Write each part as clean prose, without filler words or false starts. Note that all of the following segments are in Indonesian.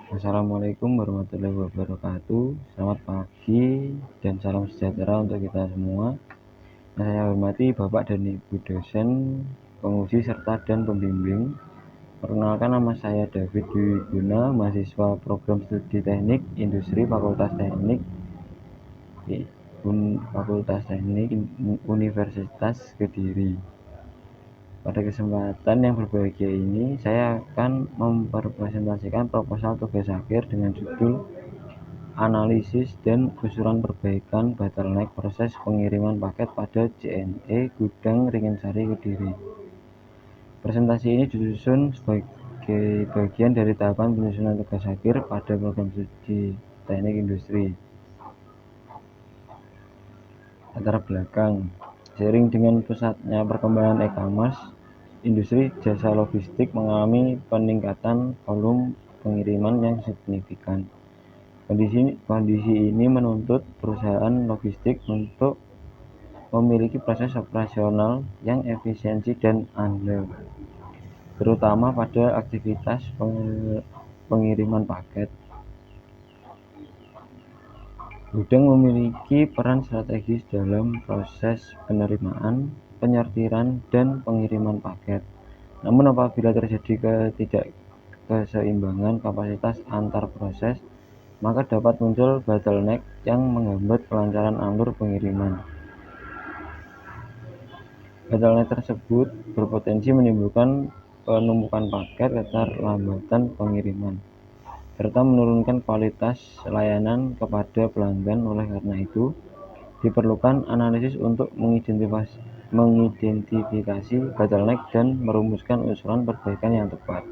Assalamualaikum warahmatullahi wabarakatuh. Selamat pagi dan salam sejahtera untuk kita semua. Yang saya hormati Bapak dan Ibu dosen, penguji serta dan pembimbing. Perkenalkan, nama saya David Dwi Guna, mahasiswa program studi teknik industri Fakultas Teknik Universitas Kediri. Pada kesempatan yang berbahagia ini, saya akan mempresentasikan proposal tugas akhir dengan judul Analisis dan Usulan Perbaikan Bottleneck Proses Pengiriman Paket pada JNE Gudang Ringin-Sari Kediri. Presentasi ini disusun sebagai bagian dari tahapan penyusunan tugas akhir pada program studi teknik industri. Latar belakang: seiring dengan pesatnya perkembangan e-commerce, industri jasa logistik mengalami peningkatan volume pengiriman yang signifikan. Kondisi ini menuntut perusahaan logistik untuk memiliki proses operasional yang efisiensi dan andal, terutama pada aktivitas pengiriman paket. Gudang memiliki peran strategis dalam proses penerimaan, penyortiran, dan pengiriman paket. Namun apabila terjadi ketidakseimbangan kapasitas antar proses, maka dapat muncul bottleneck yang menghambat kelancaran alur pengiriman. Bottleneck tersebut berpotensi menimbulkan penumpukan paket, keterlambatan pengiriman, serta menurunkan kualitas layanan kepada pelanggan. Oleh karena itu, diperlukan analisis untuk mengidentifikasi bottleneck dan merumuskan usulan perbaikan yang tepat.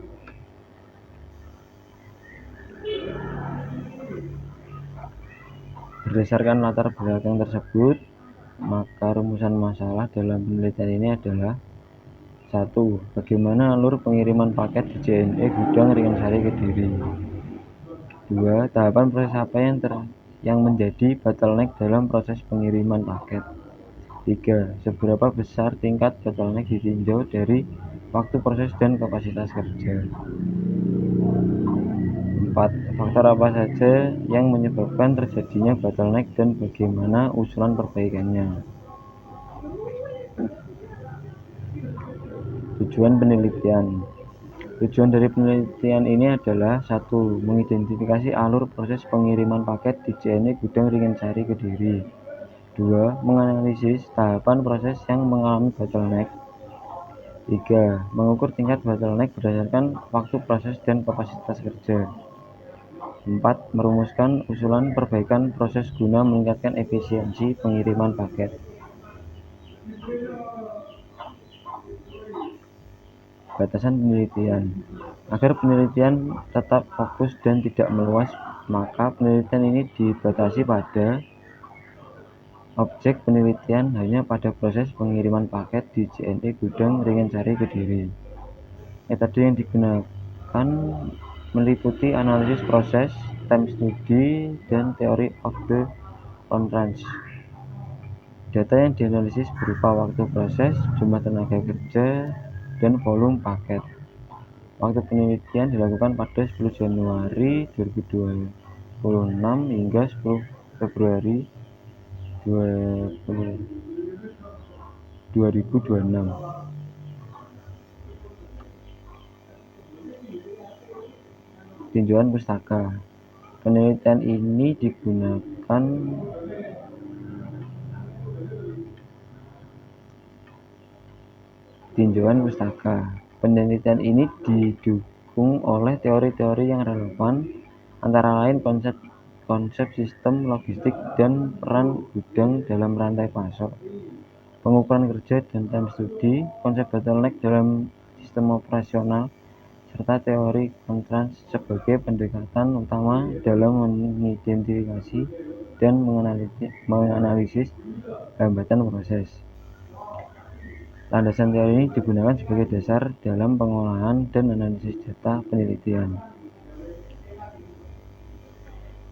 Berdasarkan latar belakang tersebut, maka rumusan masalah dalam penelitian ini adalah: 1. Bagaimana alur pengiriman paket di JNE Gudang Ringin-Sari Kediri? 2. Tahapan proses apa yang menjadi bottleneck dalam proses pengiriman paket? 3. Seberapa besar tingkat bottleneck ditinjau dari waktu proses dan kapasitas kerja? 4. Faktor apa saja yang menyebabkan terjadinya bottleneck dan bagaimana usulan perbaikannya? Tujuan penelitian. Tujuan dari penelitian ini adalah: 1. Mengidentifikasi alur proses pengiriman paket di JNE Gudang Ringin-Sari Kediri. 2. Menganalisis tahapan proses yang mengalami bottleneck. 3. Mengukur tingkat bottleneck berdasarkan waktu proses dan kapasitas kerja. 4. Merumuskan usulan perbaikan proses guna meningkatkan efisiensi pengiriman paket. Batasan penelitian. Agar penelitian tetap fokus dan tidak meluas, maka penelitian ini dibatasi pada: objek penelitian hanya pada proses pengiriman paket di JNE Gudang Ringin-Sari Kediri. Metode yang digunakan meliputi analisis proses, time study, dan theory of the constraints. Data yang dianalisis berupa waktu proses, jumlah tenaga kerja, dan volume paket. Waktu penelitian dilakukan pada 10 Januari 2026 hingga 10 Februari 2026. Tinjauan pustaka. Penelitian ini digunakan Tinjauan pustaka. Penelitian ini didukung oleh teori-teori yang relevan, antara lain konsep sistem logistik dan peran gudang dalam rantai pasok, pengukuran kerja dan time study, konsep bottleneck dalam sistem operasional, serta teori constraints sebagai pendekatan utama dalam mengidentifikasi dan menganalisis hambatan proses. Landasan teori ini digunakan sebagai dasar dalam pengolahan dan analisis data penelitian.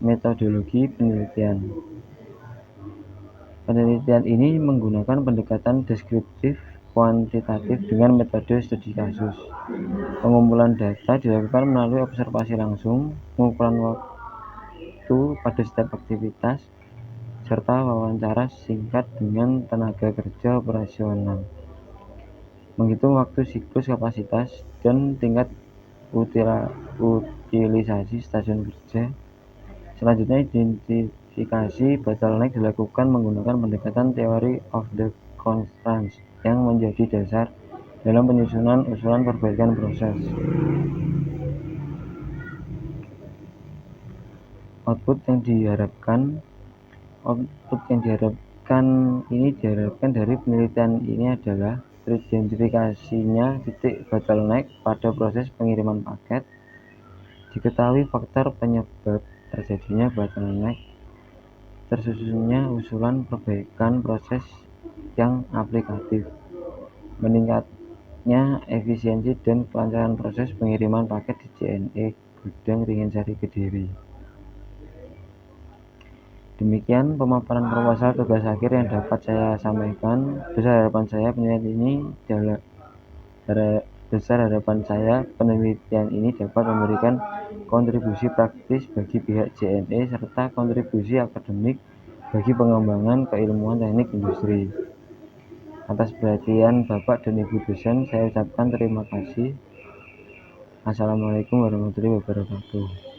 Metodologi penelitian. Penelitian ini menggunakan pendekatan deskriptif kuantitatif dengan metode studi kasus. Pengumpulan data dilakukan melalui observasi langsung, pengukuran waktu pada setiap aktivitas, serta wawancara singkat dengan tenaga kerja operasional. Menghitung waktu siklus kapasitas dan tingkat utilisasi stasiun kerja. Selanjutnya, identifikasi bottleneck dilakukan menggunakan pendekatan theory of the constraints yang menjadi dasar dalam penyusunan usulan perbaikan proses. Output yang diharapkan dari penelitian ini adalah teridentifikasinya titik bottleneck pada proses pengiriman paket, diketahui faktor penyebab terjadinya bottleneck, tersusunnya usulan perbaikan proses yang aplikatif, meningkatnya efisiensi dan kelancaran proses pengiriman paket di JNE Gudang Ringin Sari Kediri. Demikian pemaparan proposal tugas akhir yang dapat saya sampaikan. Besar harapan saya penelitian ini dapat memberikan kontribusi praktis bagi pihak JNE serta kontribusi akademik bagi pengembangan keilmuan teknik industri. Atas perhatian Bapak dan Ibu dosen, saya ucapkan terima kasih. Assalamualaikum warahmatullahi wabarakatuh.